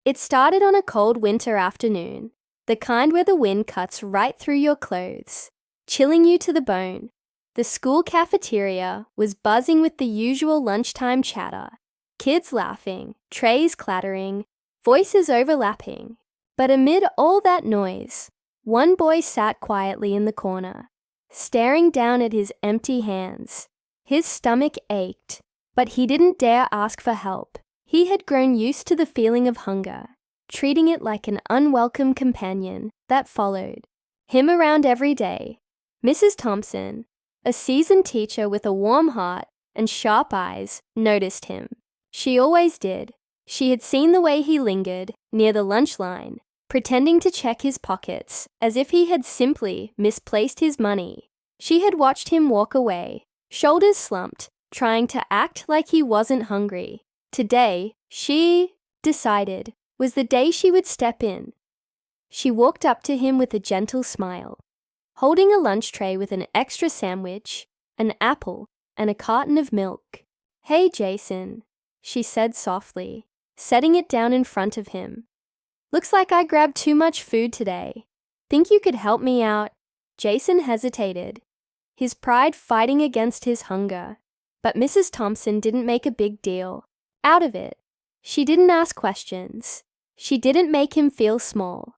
It started on a cold winter afternoon, the kind where the wind cuts right through your clothes, chilling you to the bone. The school cafeteria was buzzing with the usual lunchtime chatter, kids laughing, trays clattering, voices overlapping. But amid all that noise, one boy sat quietly in the corner, staring down at his empty hands. His stomach ached, but he didn't dare ask for help. He had grown used to the feeling of hunger, treating it like an unwelcome companion that followed him around every day. Mrs. Thompson, a seasoned teacher with a warm heart and sharp eyes, noticed him. She always did. She had seen the way he lingered near the lunch line, pretending to check his pockets as if he had simply misplaced his money. She had watched him walk away, shoulders slumped, trying to act like he wasn't hungry. Today, she decided, was the day she would step in. She walked up to him with a gentle smile, holding a lunch tray with an extra sandwich, an apple, and a carton of milk. "Hey, Jason," she said softly, setting it down in front of him. "Looks like I grabbed too much food today. Think you could help me out?" Jason hesitated, his pride fighting against his hunger. But Mrs. Thompson didn't make a big deal out of it. She didn't ask questions. She didn't make him feel small.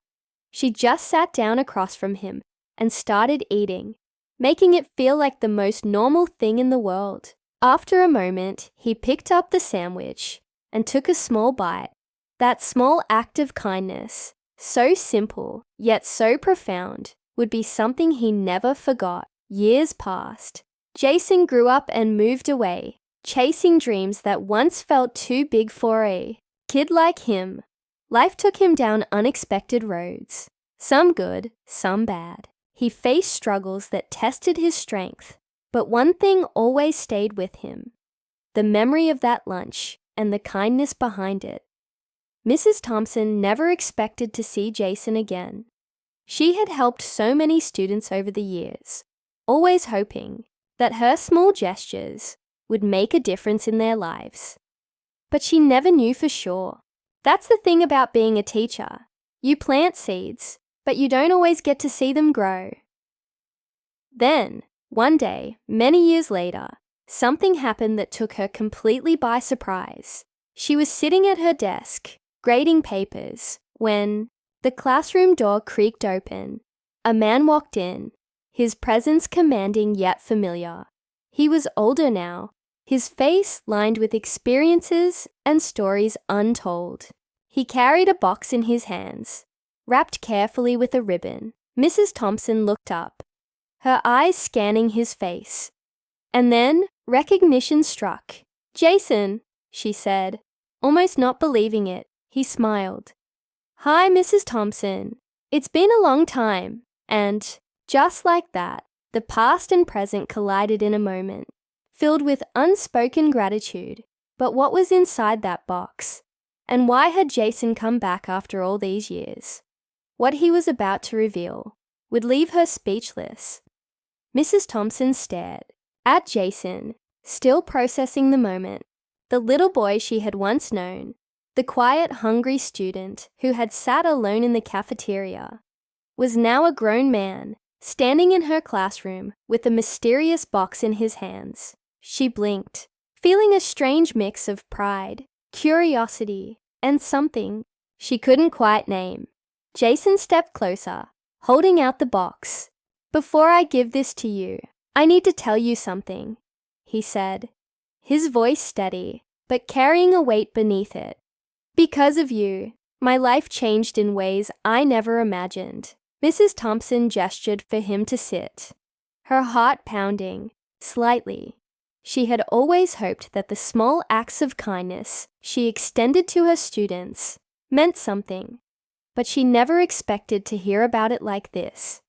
She just sat down across from him and started eating, making it feel like the most normal thing in the world. After a moment, he picked up the sandwich and took a small bite. That small act of kindness, so simple yet so profound, would be something he never forgot. Years passed. Jason grew up and moved away, chasing dreams that once felt too big for a kid like him. Life took him down unexpected roads, some good, some bad. He faced struggles that tested his strength, but one thing always stayed with him: the memory of that lunch and the kindness behind it. Mrs. Thompson never expected to see Jason again. She had helped so many students over the years, always hoping that her small gestures would make a difference in their lives. But she never knew for sure. That's the thing about being a teacher. You plant seeds, but you don't always get to see them grow. Then, one day, many years later, something happened that took her completely by surprise. She was sitting at her desk, grading papers, when the classroom door creaked open. A man walked in, his presence commanding yet familiar. He was older now, his face lined with experiences and stories untold. He carried a box in his hands, wrapped carefully with a ribbon. Mrs. Thompson looked up, her eyes scanning his face. And then recognition struck. "Jason," she said, almost not believing it. He smiled. "Hi, Mrs. Thompson. It's been a long time." And just like that, the past and present collided in a moment, filled with unspoken gratitude. But what was inside that box? And why had Jason come back after all these years? What he was about to reveal would leave her speechless. Mrs. Thompson stared at Jason, still processing the moment. The little boy she had once known, the quiet, hungry student who had sat alone in the cafeteria, was now a grown man, standing in her classroom with a mysterious box in his hands. She blinked, feeling a strange mix of pride, curiosity, and something she couldn't quite name. Jason stepped closer, holding out the box. "Before I give this to you, I need to tell you something," he said, his voice steady, but carrying a weight beneath it. "Because of you, my life changed in ways I never imagined." Mrs. Thompson gestured for him to sit, her heart pounding slightly. She had always hoped that the small acts of kindness she extended to her students meant something, but she never expected to hear about it like this.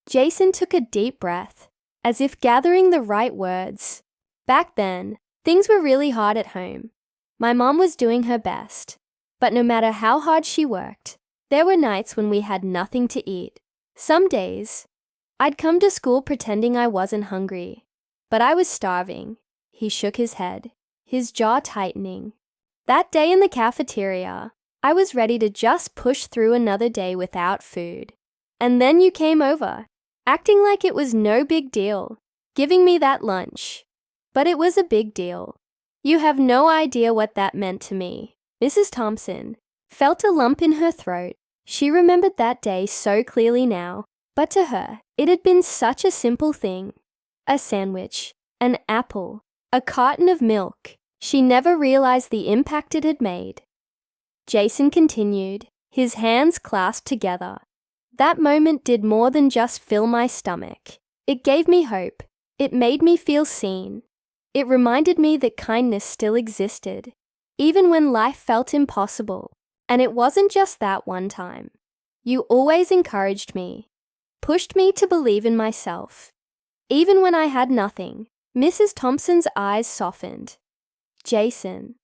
Jason took a deep breath, as if gathering the right words. "Back then, things were really hard at home. My mom was doing her best, but no matter how hard she worked, there were nights when we had nothing to eat. Some days, I'd come to school pretending I wasn't hungry, but I was starving." He shook his head, his jaw tightening. "That day in the cafeteria, I was ready to just push through another day without food. And then you came over, acting like it was no big deal, giving me that lunch. But it was a big deal. You have no idea what that meant to me. Mrs. Thompson felt a lump in her throat. She remembered that day so clearly now, but to her, it had been such a simple thing. A sandwich, an apple, a carton of milk. She never realized the impact it had made. Jason continued, his hands clasped together. That moment did more than just fill my stomach. It gave me hope. It made me feel seen. It reminded me that kindness still existed, even when life felt impossible. And it wasn't just that one time. You always encouraged me, pushed me to believe in myself. Even when I had nothing. Mrs. Thompson's eyes softened. Jason,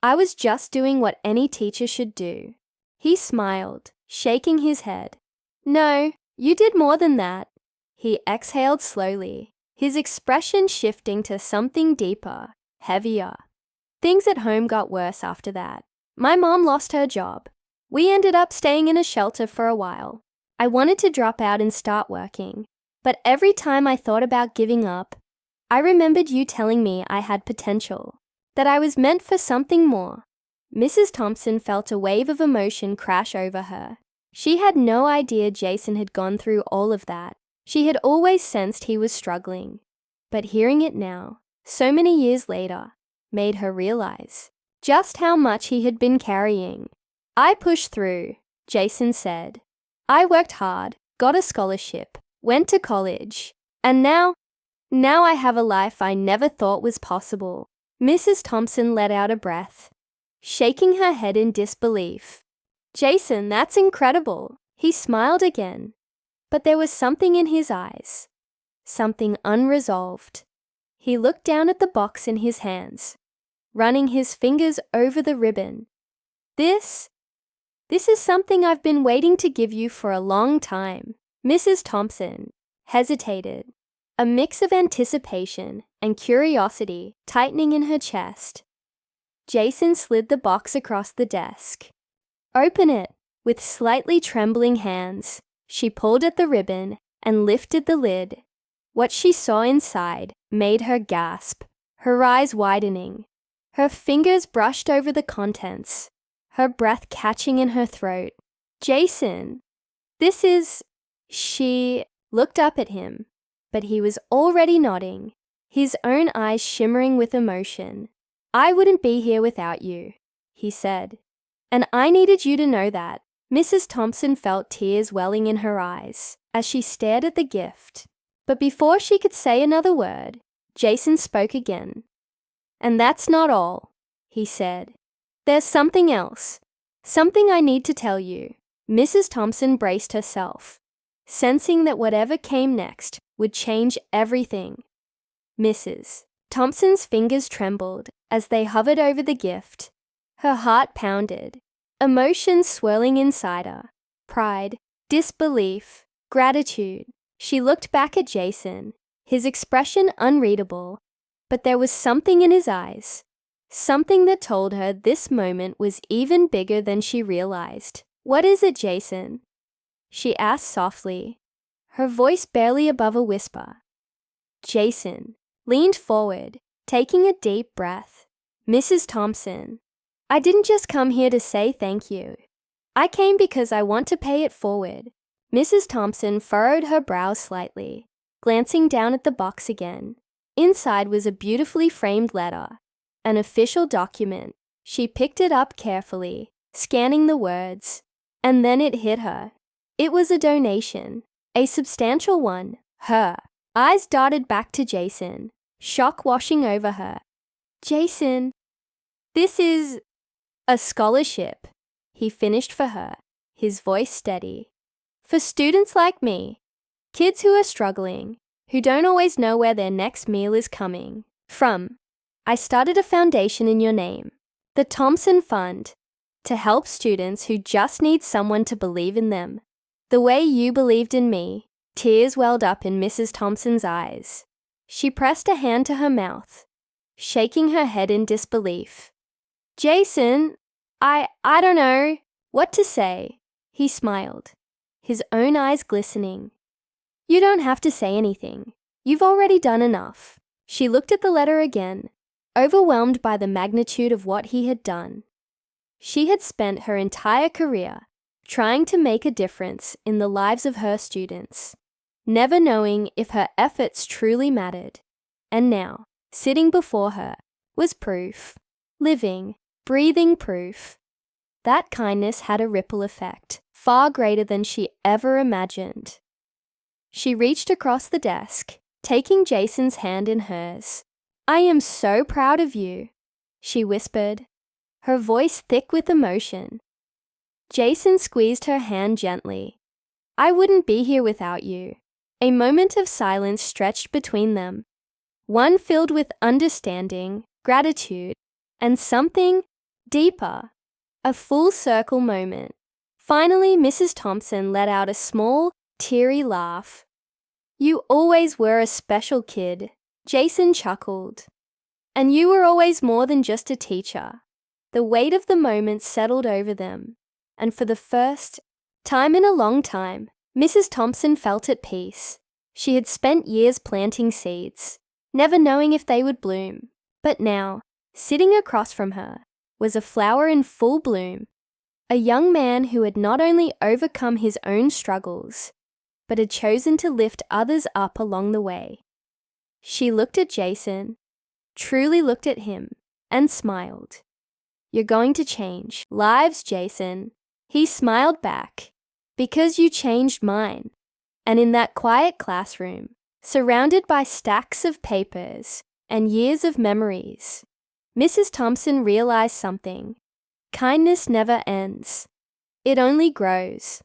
I was just doing what any teacher should do. He smiled, shaking his head. No, you did more than that. He exhaled slowly, his expression shifting to something deeper, heavier. Things at home got worse after that. My mom lost her job. We ended up staying in a shelter for a while. I wanted to drop out and start working, but every time I thought about giving up, I remembered you telling me I had potential, that I was meant for something more. Mrs. Thompson felt a wave of emotion crash over her. She had no idea Jason had gone through all of that. She had always sensed he was struggling. But hearing it now, so many years later, made her realize just how much he had been carrying. I pushed through, Jason said. I worked hard, got a scholarship, went to college, and now I have a life I never thought was possible. Mrs. Thompson let out a breath, shaking her head in disbelief. Jason, that's incredible. He smiled again, but there was something in his eyes, something unresolved. He looked down at the box in his hands, running his fingers over the ribbon. This is something I've been waiting to give you for a long time. Mrs. Thompson hesitated, a mix of anticipation and curiosity tightening in her chest. Jason slid the box across the desk. Open it. With slightly trembling hands, she pulled at the ribbon and lifted the lid. What she saw inside made her gasp, her eyes widening. Her fingers brushed over the contents, her breath catching in her throat. Jason, this is... She looked up at him, but he was already nodding, his own eyes shimmering with emotion. I wouldn't be here without you, he said. And I needed you to know that. Mrs. Thompson felt tears welling in her eyes as she stared at the gift. But before she could say another word, Jason spoke again. And that's not all, he said. There's something else. Something I need to tell you. Mrs. Thompson braced herself, sensing that whatever came next would change everything. Mrs. Thompson's fingers trembled as they hovered over the gift. Her heart pounded, emotions swirling inside her. Pride, disbelief, gratitude. She looked back at Jason, his expression unreadable, but there was something in his eyes, something that told her this moment was even bigger than she realized. What is it, Jason? She asked softly, her voice barely above a whisper. Jason leaned forward, taking a deep breath. Mrs. Thompson, I didn't just come here to say thank you. I came because I want to pay it forward. Mrs. Thompson furrowed her brows slightly, glancing down at the box again. Inside was a beautifully framed letter, an official document. She picked it up carefully, scanning the words, and then it hit her. It was a donation, a substantial one. Her eyes darted back to Jason, shock washing over her. Jason, this is a scholarship, he finished for her, his voice steady. For students like me, kids who are struggling, who don't always know where their next meal is coming from. I started a foundation in your name, the Thompson Fund, to help students who just need someone to believe in them. The way you believed in me. Tears welled up in Mrs. Thompson's eyes. She pressed a hand to her mouth, shaking her head in disbelief. Jason, I don't know what to say. He smiled, his own eyes glistening. You don't have to say anything. You've already done enough. She looked at the letter again, overwhelmed by the magnitude of what he had done. She had spent her entire career trying to make a difference in the lives of her students, never knowing if her efforts truly mattered. And now, sitting before her, was proof, living, breathing proof. That kindness had a ripple effect, far greater than she ever imagined. She reached across the desk, taking Jason's hand in hers. I am so proud of you, she whispered, her voice thick with emotion. Jason squeezed her hand gently. I wouldn't be here without you. A moment of silence stretched between them, one filled with understanding, gratitude, and something deeper, a full circle moment. Finally, Mrs. Thompson let out a small, teary laugh. You always were a special kid, Jason chuckled. And you were always more than just a teacher. The weight of the moment settled over them, and for the first time in a long time, Mrs. Thompson felt at peace. She had spent years planting seeds, never knowing if they would bloom. But now, sitting across from her, was a flower in full bloom, a young man who had not only overcome his own struggles, but had chosen to lift others up along the way. She looked at Jason, truly looked at him, and smiled. You're going to change lives, Jason. He smiled back. Because you changed mine. And in that quiet classroom, surrounded by stacks of papers and years of memories, Mrs. Thompson realized something. Kindness never ends. It only grows.